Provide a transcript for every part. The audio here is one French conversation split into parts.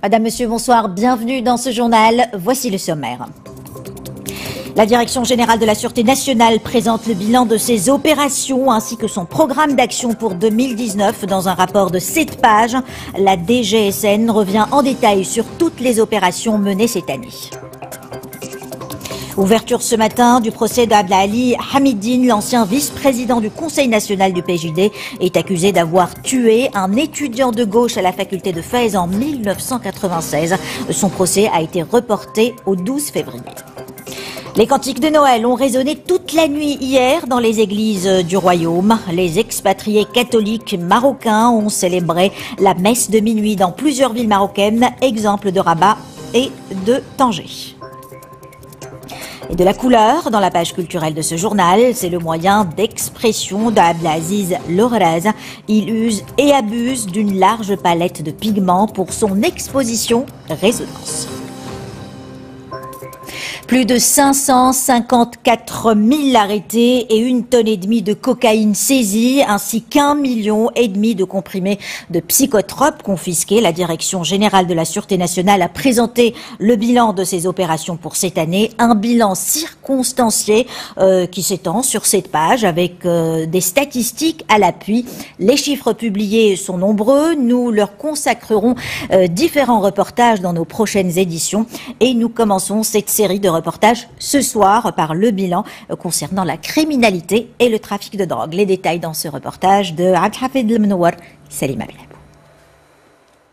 Madame, Monsieur, bonsoir, bienvenue dans ce journal. Voici le sommaire. La Direction générale de la Sûreté nationale présente le bilan de ses opérations ainsi que son programme d'action pour 2019 dans un rapport de 7 pages. La DGSN revient en détail sur toutes les opérations menées cette année. Ouverture ce matin du procès d'Abdelali Hamidine, l'ancien vice-président du Conseil national du PJD, est accusé d'avoir tué un étudiant de gauche à la faculté de Fès en 1996. Son procès a été reporté au 12 février. Les cantiques de Noël ont résonné toute la nuit hier dans les églises du royaume. Les expatriés catholiques marocains ont célébré la messe de minuit dans plusieurs villes marocaines, exemple de Rabat et de Tanger. Et de la couleur dans la page culturelle de ce journal, c'est le moyen d'expression d'Abdelaziz Lohraz. Il use et abuse d'une large palette de pigments pour son exposition Résonance. Plus de 554 000 arrêtés et 1,5 tonne de cocaïne saisie, ainsi qu'1,5 million de comprimés de psychotropes confisqués. La Direction générale de la Sûreté nationale a présenté le bilan de ces opérations pour cette année. Un bilan circonstancié qui s'étend sur 7 pages avec des statistiques à l'appui. Les chiffres publiés sont nombreux. Nous leur consacrerons différents reportages dans nos prochaines éditions. Et nous commençons cette série de reportage ce soir par le bilan concernant la criminalité et le trafic de drogue. Les détails dans ce reportage de Abdelhafid El-Menouar, Salima Belabou.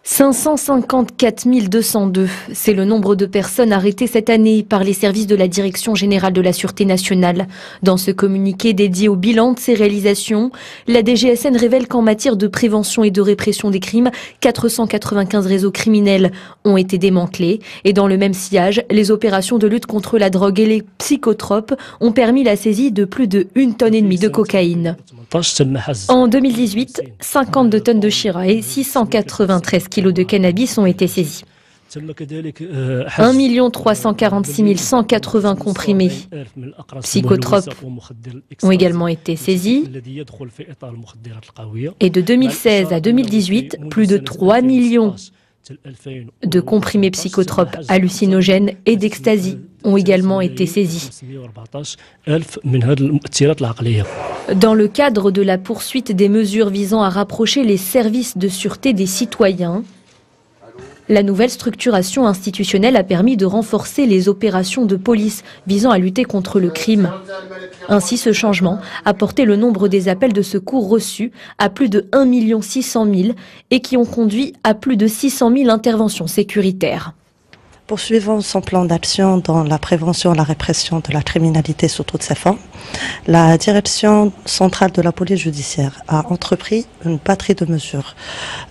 554 202, c'est le nombre de personnes arrêtées cette année par les services de la Direction générale de la Sûreté nationale. Dans ce communiqué dédié au bilan de ces réalisations, la DGSN révèle qu'en matière de prévention et de répression des crimes, 495 réseaux criminels ont été démantelés. Et dans le même sillage, les opérations de lutte contre la drogue et les psychotropes ont permis la saisie de plus de 1,5 tonne de cocaïne. En 2018, 52 tonnes de Shira et 693 kilos de cannabis ont été saisis. 1 346 180 comprimés psychotropes ont également été saisis. Et de 2016 à 2018, plus de 3 millions de comprimés psychotropes hallucinogènes et d'ecstasy ont également été saisis. Dans le cadre de la poursuite des mesures visant à rapprocher les services de sûreté des citoyens, la nouvelle structuration institutionnelle a permis de renforcer les opérations de police visant à lutter contre le crime. Ainsi, ce changement a porté le nombre des appels de secours reçus à plus de 1 600 000 et qui ont conduit à plus de 600 000 interventions sécuritaires. Poursuivant son plan d'action dans la prévention et la répression de la criminalité sous toutes ses formes, la Direction centrale de la police judiciaire a entrepris une batterie de mesures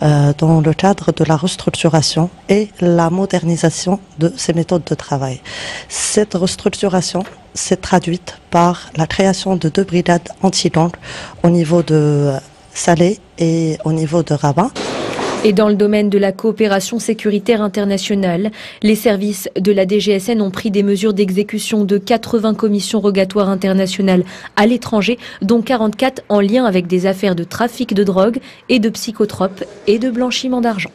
dans le cadre de la restructuration et la modernisation de ses méthodes de travail. Cette restructuration s'est traduite par la création de 2 brigades anti-gangs au niveau de Salé et au niveau de Rabat. Et dans le domaine de la coopération sécuritaire internationale, les services de la DGSN ont pris des mesures d'exécution de 80 commissions rogatoires internationales à l'étranger, dont 44 en lien avec des affaires de trafic de drogue et de psychotropes et de blanchiment d'argent.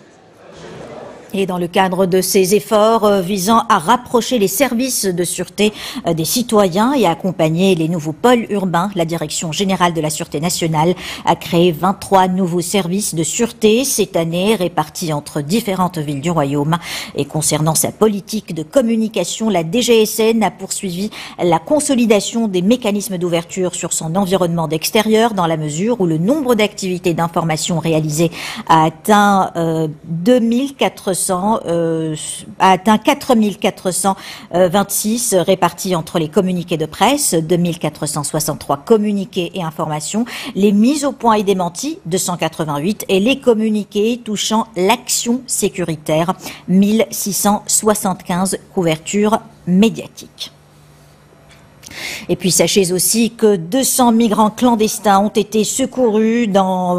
Et dans le cadre de ces efforts visant à rapprocher les services de sûreté des citoyens et à accompagner les nouveaux pôles urbains, la Direction générale de la Sûreté nationale a créé 23 nouveaux services de sûreté cette année répartis entre différentes villes du royaume. Et concernant sa politique de communication, la DGSN a poursuivi la consolidation des mécanismes d'ouverture sur son environnement d'extérieur dans la mesure où le nombre d'activités d'information réalisées a atteint 4426 répartis entre les communiqués de presse, 2463 communiqués et informations, les mises au point et démentis, 288, et les communiqués touchant l'action sécuritaire, 1675 couvertures médiatiques. Et puis sachez aussi que 200 migrants clandestins ont été secourus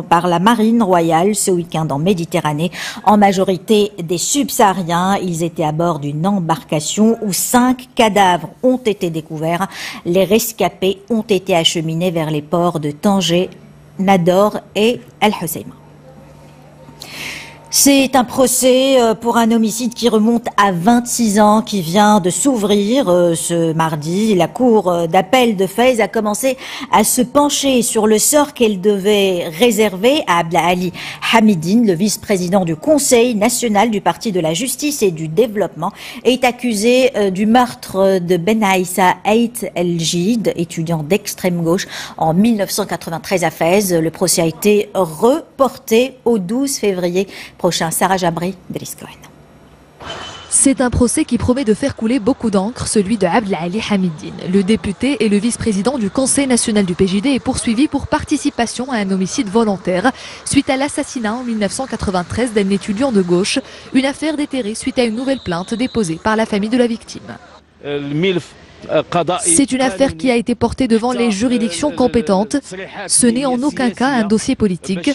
par la marine royale ce week-end en Méditerranée, en majorité des subsahariens. Ils étaient à bord d'une embarcation où 5 cadavres ont été découverts. Les rescapés ont été acheminés vers les ports de Tanger, Nador et El Hoceima. C'est un procès pour un homicide qui remonte à 26 ans qui vient de s'ouvrir ce mardi. La cour d'appel de Fès a commencé à se pencher sur le sort qu'elle devait réserver à Abdelali Hamidine, le vice-président du Conseil national du Parti de la Justice et du Développement, est accusé du meurtre de Ben Aïssa Ait El Jid, étudiant d'extrême gauche, en 1993 à Fès. Le procès a été reporté au 12 février prochain. Sarah Jabri, Driss Cohen. C'est un procès qui promet de faire couler beaucoup d'encre, celui de Abdelali Hamidine. Le député et le vice-président du Conseil national du PJD est poursuivi pour participation à un homicide volontaire suite à l'assassinat en 1993 d'un étudiant de gauche, une affaire déterrée suite à une nouvelle plainte déposée par la famille de la victime. C'est une affaire qui a été portée devant les juridictions compétentes. Ce n'est en aucun cas un dossier politique.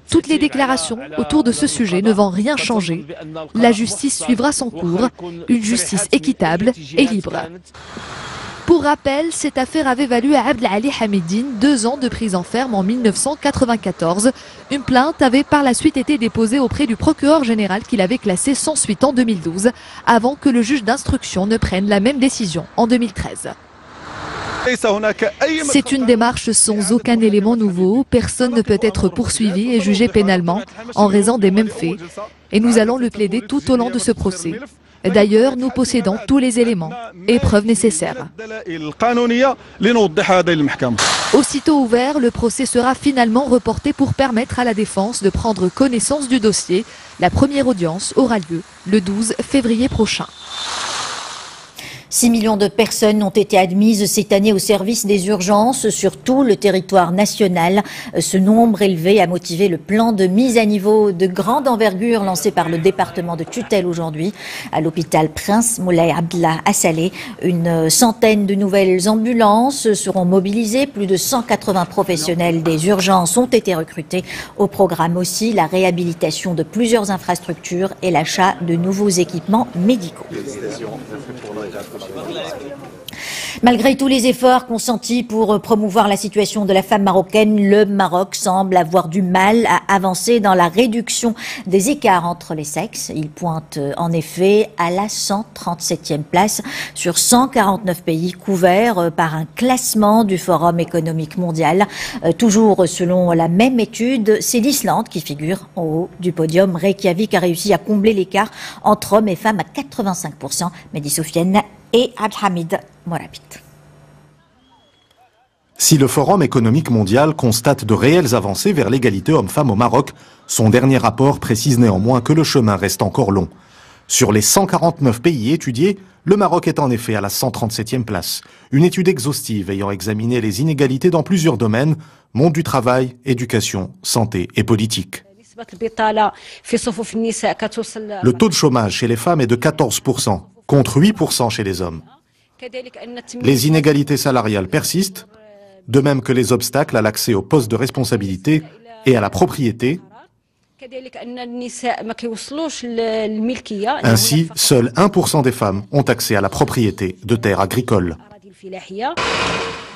Toutes les déclarations autour de ce sujet ne vont rien changer. La justice suivra son cours, une justice équitable et libre. Pour rappel, cette affaire avait valu à Abdelali Hamidine 2 ans de prison ferme en 1994. Une plainte avait par la suite été déposée auprès du procureur général qui l'avait classé sans suite en 2012, avant que le juge d'instruction ne prenne la même décision en 2013. C'est une démarche sans aucun élément nouveau. Personne ne peut être poursuivi et jugé pénalement en raison des mêmes faits. Et nous allons le plaider tout au long de ce procès. D'ailleurs, nous possédons tous les éléments et preuves nécessaires. Aussitôt ouvert, le procès sera finalement reporté pour permettre à la défense de prendre connaissance du dossier. La première audience aura lieu le 12 février prochain. 6 millions de personnes ont été admises cette année au service des urgences sur tout le territoire national. Ce nombre élevé a motivé le plan de mise à niveau de grande envergure lancé par le département de tutelle aujourd'hui. À l'hôpital Prince Moulay Abdallah à Salé, une centaine de nouvelles ambulances seront mobilisées. Plus de 180 professionnels des urgences ont été recrutés. Au programme aussi la réhabilitation de plusieurs infrastructures et l'achat de nouveaux équipements médicaux. Malgré tous les efforts consentis pour promouvoir la situation de la femme marocaine, le Maroc semble avoir du mal à avancer dans la réduction des écarts entre les sexes. Il pointe en effet à la 137e place sur 149 pays couverts par un classement du Forum économique mondial. Toujours selon la même étude, c'est l'Islande qui figure en haut du podium. Reykjavik a réussi à combler l'écart entre hommes et femmes à 85%. Mehdi Soufiane et Abdelhamid Morabit. Si le Forum économique mondial constate de réelles avancées vers l'égalité homme-femme au Maroc, son dernier rapport précise néanmoins que le chemin reste encore long. Sur les 149 pays étudiés, le Maroc est en effet à la 137e place. Une étude exhaustive ayant examiné les inégalités dans plusieurs domaines, monde du travail, éducation, santé et politique. Le taux de chômage chez les femmes est de 14%, contre 8% chez les hommes. Les inégalités salariales persistent, de même que les obstacles à l'accès aux postes de responsabilité et à la propriété. Ainsi, seul 1% des femmes ont accès à la propriété de terres agricoles.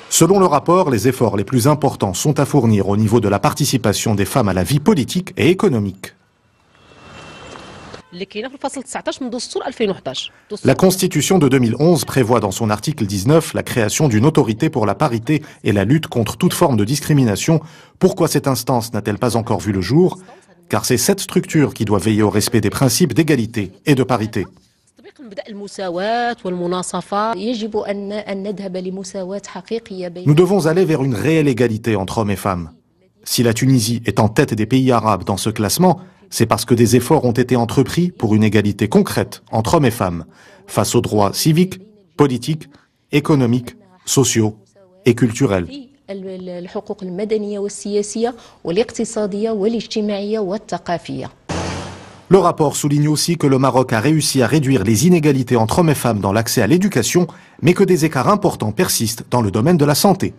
Selon le rapport, les efforts les plus importants sont à fournir au niveau de la participation des femmes à la vie politique et économique. La Constitution de 2011 prévoit dans son article 19 la création d'une autorité pour la parité et la lutte contre toute forme de discrimination. Pourquoi cette instance n'a-t-elle pas encore vu le jour? Car c'est cette structure qui doit veiller au respect des principes d'égalité et de parité. Nous devons aller vers une réelle égalité entre hommes et femmes. Si la Tunisie est en tête des pays arabes dans ce classement, c'est parce que des efforts ont été entrepris pour une égalité concrète entre hommes et femmes, face aux droits civiques, politiques, économiques, sociaux et culturels. Le rapport souligne aussi que le Maroc a réussi à réduire les inégalités entre hommes et femmes dans l'accès à l'éducation, mais que des écarts importants persistent dans le domaine de la santé.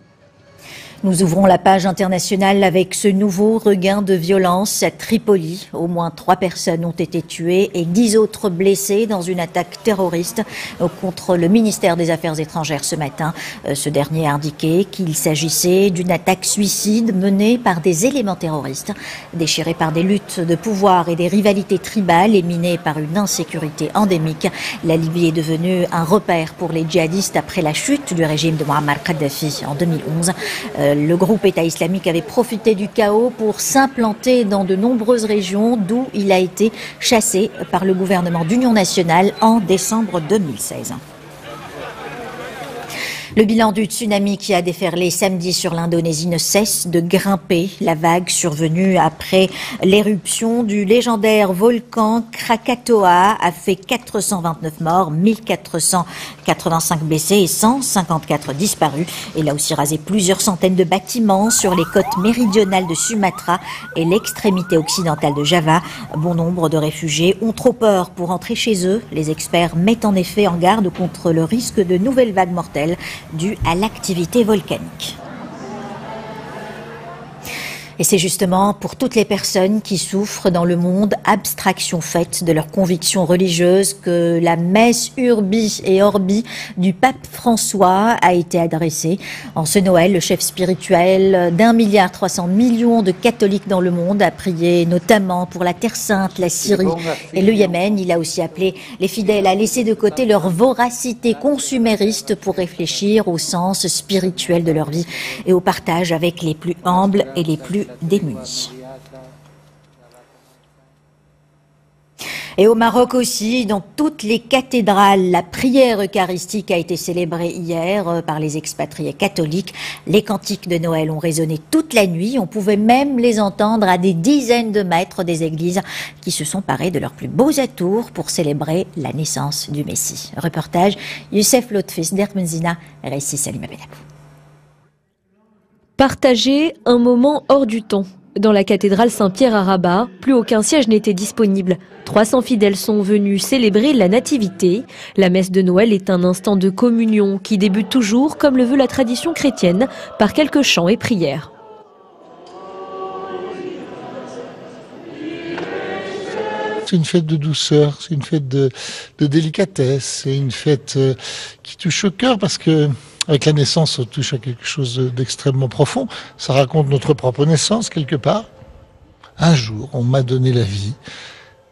Nous ouvrons la page internationale avec ce nouveau regain de violence à Tripoli. Au moins 3 personnes ont été tuées et 10 autres blessées dans une attaque terroriste contre le ministère des Affaires étrangères ce matin. Ce dernier a indiqué qu'il s'agissait d'une attaque suicide menée par des éléments terroristes, déchirés par des luttes de pouvoir et des rivalités tribales et minés par une insécurité endémique. La Libye est devenue un repère pour les djihadistes après la chute du régime de Muammar Kadhafi en 2011. Le groupe État islamique avait profité du chaos pour s'implanter dans de nombreuses régions d'où il a été chassé par le gouvernement d'union nationale en décembre 2016. Le bilan du tsunami qui a déferlé samedi sur l'Indonésie ne cesse de grimper. La vague survenue après l'éruption du légendaire volcan Krakatoa a fait 429 morts, 1485 blessés et 154 disparus. Elle a aussi rasé plusieurs centaines de bâtiments sur les côtes méridionales de Sumatra et l'extrémité occidentale de Java. Bon nombre de réfugiés ont trop peur pour rentrer chez eux. Les experts mettent en effet en garde contre le risque de nouvelles vagues mortelles due à l'activité volcanique. Et c'est justement pour toutes les personnes qui souffrent dans le monde, abstraction faite de leurs convictions religieuses, que la messe Urbi et Orbi du pape François a été adressée. En ce Noël, le chef spirituel d'1,3 milliard de catholiques dans le monde a prié notamment pour la Terre Sainte, la Syrie et le Yémen. Il a aussi appelé les fidèles à laisser de côté leur voracité consumériste pour réfléchir au sens spirituel de leur vie et au partage avec les plus humbles et les plus démunis. Et au Maroc aussi, dans toutes les cathédrales, la prière eucharistique a été célébrée hier par les expatriés catholiques. Les cantiques de Noël ont résonné toute la nuit. On pouvait même les entendre à des dizaines de mètres des églises qui se sont parées de leurs plus beaux atours pour célébrer la naissance du Messie. Reportage Youssef Lotfis, Dermenzina, récit Salim Abedabou. Partager un moment hors du temps. Dans la cathédrale Saint-Pierre à Rabat, plus aucun siège n'était disponible. 300 fidèles sont venus célébrer la nativité. La messe de Noël est un instant de communion qui débute toujours, comme le veut la tradition chrétienne, par quelques chants et prières. C'est une fête de douceur, c'est une fête de délicatesse, c'est une fête qui touche au cœur parce que avec la naissance, on touche à quelque chose d'extrêmement profond. Ça raconte notre propre naissance, quelque part. Un jour, on m'a donné la vie.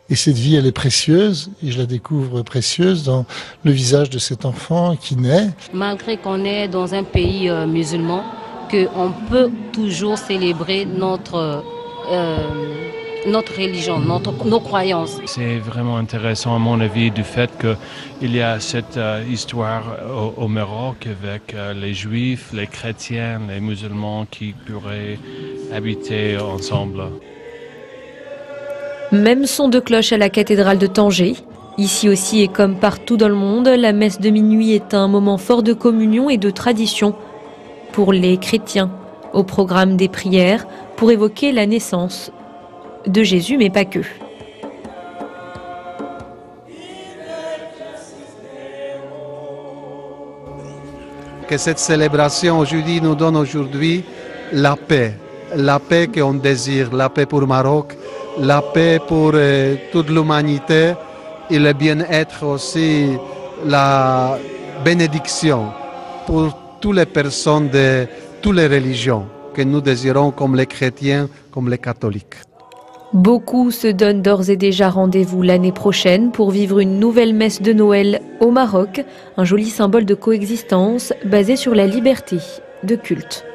Et cette vie, elle est précieuse. Et je la découvre précieuse dans le visage de cet enfant qui naît. Malgré qu'on est dans un pays musulman, qu'on peut toujours célébrer notre religion, nos croyances. C'est vraiment intéressant à mon avis du fait qu'il y a cette histoire au Maroc avec les juifs, les chrétiens, les musulmans qui pourraient habiter ensemble. Même son de cloche à la cathédrale de Tanger. Ici aussi et comme partout dans le monde, la messe de minuit est un moment fort de communion et de tradition pour les chrétiens. Au programme des prières pour évoquer la naissance de Jésus, mais pas que. Que cette célébration aujourd'hui nous donne aujourd'hui la paix qu'on désire, la paix pour le Maroc, la paix pour toute l'humanité et le bien-être aussi, la bénédiction pour toutes les personnes de toutes les religions que nous désirons comme les chrétiens, comme les catholiques. Beaucoup se donnent d'ores et déjà rendez-vous l'année prochaine pour vivre une nouvelle messe de Noël au Maroc, un joli symbole de coexistence basé sur la liberté de culte.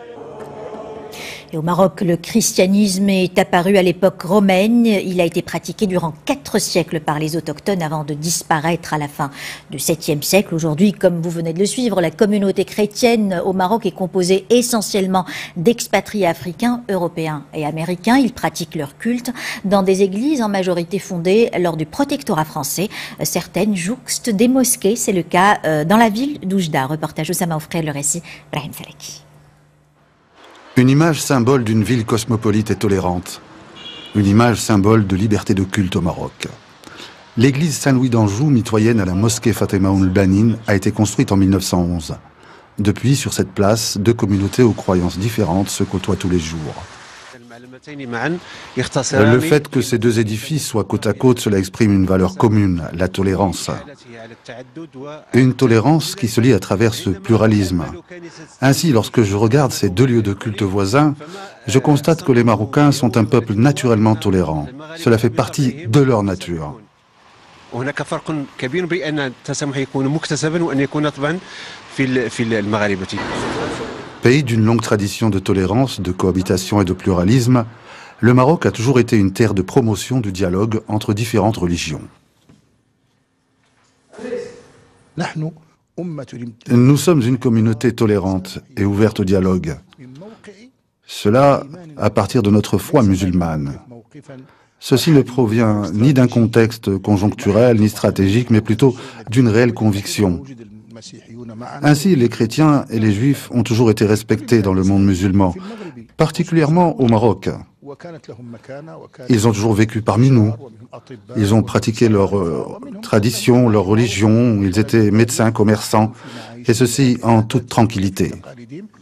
Et au Maroc, le christianisme est apparu à l'époque romaine. Il a été pratiqué durant 4 siècles par les autochtones avant de disparaître à la fin du 7e siècle. Aujourd'hui, comme vous venez de le suivre, la communauté chrétienne au Maroc est composée essentiellement d'expatriés africains, européens et américains. Ils pratiquent leur culte dans des églises en majorité fondées lors du protectorat français. Certaines jouxtent des mosquées. C'est le cas dans la ville d'Oujda. Reportage Oussama Oufrel, le récit Brahim Salaki. Une image symbole d'une ville cosmopolite et tolérante. une image symbole de liberté de culte au Maroc. L'église Saint-Louis d'Anjou, mitoyenne à la mosquée Fatima Oul-Banin, a été construite en 1911. Depuis, sur cette place, deux communautés aux croyances différentes se côtoient tous les jours. Le fait que ces deux édifices soient côte à côte, cela exprime une valeur commune, la tolérance. Une tolérance qui se lie à travers ce pluralisme. Ainsi, lorsque je regarde ces deux lieux de culte voisins, je constate que les Marocains sont un peuple naturellement tolérant. Cela fait partie de leur nature. Pays d'une longue tradition de tolérance, de cohabitation et de pluralisme, le Maroc a toujours été une terre de promotion du dialogue entre différentes religions. Nous sommes une communauté tolérante et ouverte au dialogue. Cela à partir de notre foi musulmane. Ceci ne provient ni d'un contexte conjoncturel ni stratégique, mais plutôt d'une réelle conviction. Ainsi, les chrétiens et les juifs ont toujours été respectés dans le monde musulman, particulièrement au Maroc. Ils ont toujours vécu parmi nous. Ils ont pratiqué leur tradition, leur religion. Ils étaient médecins, commerçants, et ceci en toute tranquillité.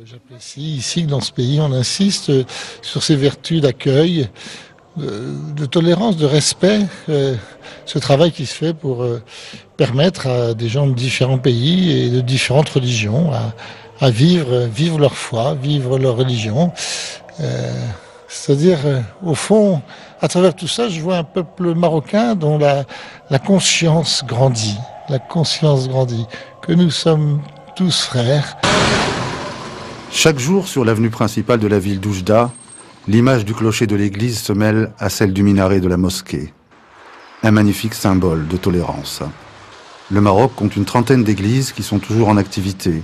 J'apprécie ici que dans ce pays, on insiste sur ces vertus d'accueil, de tolérance, de respect, ce travail qui se fait pour permettre à des gens de différents pays et de différentes religions à vivre leur foi, vivre leur religion. C'est-à-dire, au fond, à travers tout ça, je vois un peuple marocain dont la conscience grandit, que nous sommes tous frères. Chaque jour, sur l'avenue principale de la ville d'Oujda, l'image du clocher de l'église se mêle à celle du minaret de la mosquée. Un magnifique symbole de tolérance. Le Maroc compte une trentaine d'églises qui sont toujours en activité.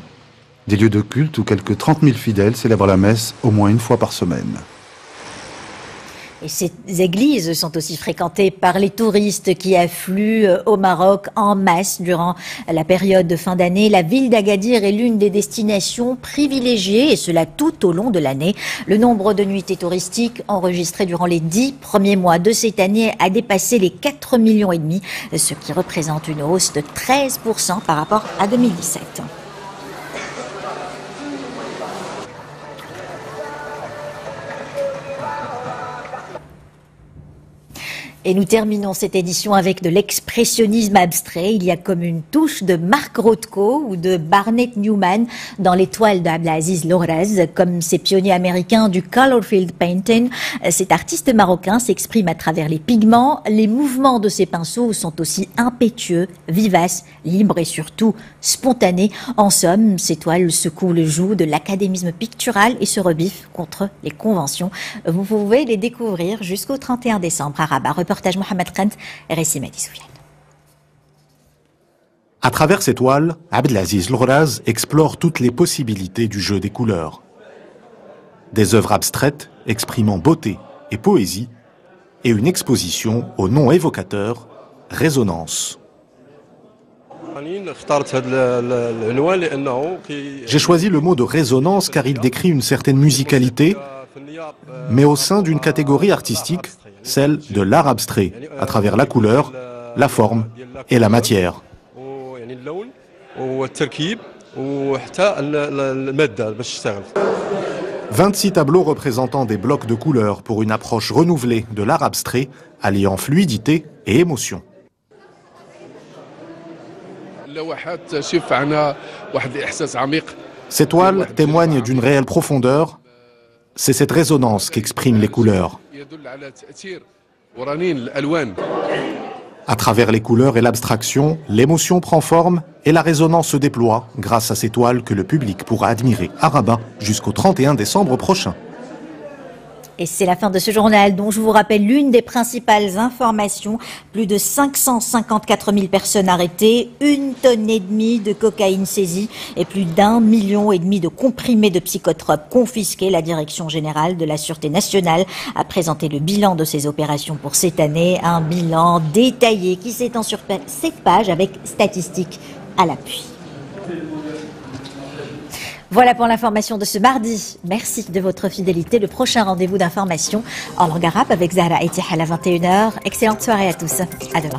Des lieux de culte où quelques 30 000 fidèles célèbrent la messe au moins une fois par semaine. Et ces églises sont aussi fréquentées par les touristes qui affluent au Maroc en masse durant la période de fin d'année. La ville d'Agadir est l'une des destinations privilégiées, et cela tout au long de l'année. Le nombre de nuitées touristiques enregistrées durant les 10 premiers mois de cette année a dépassé les 4,5 millions, ce qui représente une hausse de 13% par rapport à 2017. Et nous terminons cette édition avec de l'expressionnisme abstrait. Il y a comme une touche de Mark Rothko ou de Barnett Newman dans les toiles d'Abdelaziz Lohraz. Comme ces pionniers américains du color field painting, cet artiste marocain s'exprime à travers les pigments. Les mouvements de ses pinceaux sont aussi impétueux, vivaces, libres et surtout spontanés. En somme, ces toiles secouent le joug de l'académisme pictural et se rebiffent contre les conventions. Vous pouvez les découvrir jusqu'au 31 décembre à Rabat. Reportage Mohamed Kant, RSI Madi Soufiane. À travers ces toiles, Abdelaziz Lohraz explore toutes les possibilités du jeu des couleurs. Des œuvres abstraites exprimant beauté et poésie, et une exposition au nom évocateur, Résonance. J'ai choisi le mot de résonance car il décrit une certaine musicalité, mais au sein d'une catégorie artistique, celle de l'art abstrait, à travers la couleur, la forme et la matière. 26 tableaux représentant des blocs de couleurs pour une approche renouvelée de l'art abstrait, alliant fluidité et émotion. Ces toiles témoignent d'une réelle profondeur. C'est cette résonance qu'expriment les couleurs. À travers les couleurs et l'abstraction, l'émotion prend forme et la résonance se déploie grâce à ces toiles que le public pourra admirer à Rabat jusqu'au 31 décembre prochain. Et c'est la fin de ce journal dont je vous rappelle l'une des principales informations. Plus de 554 000 personnes arrêtées, 1,5 tonne de cocaïne saisie et plus d'1,5 million de comprimés de psychotropes confisqués. La Direction générale de la Sûreté nationale a présenté le bilan de ces opérations pour cette année. Un bilan détaillé qui s'étend sur 7 pages avec statistiques à l'appui. Voilà pour l'information de ce mardi. Merci de votre fidélité. Le prochain rendez-vous d'information en langue arabe avec Zahra Etihal à 21h. Excellente soirée à tous. À demain.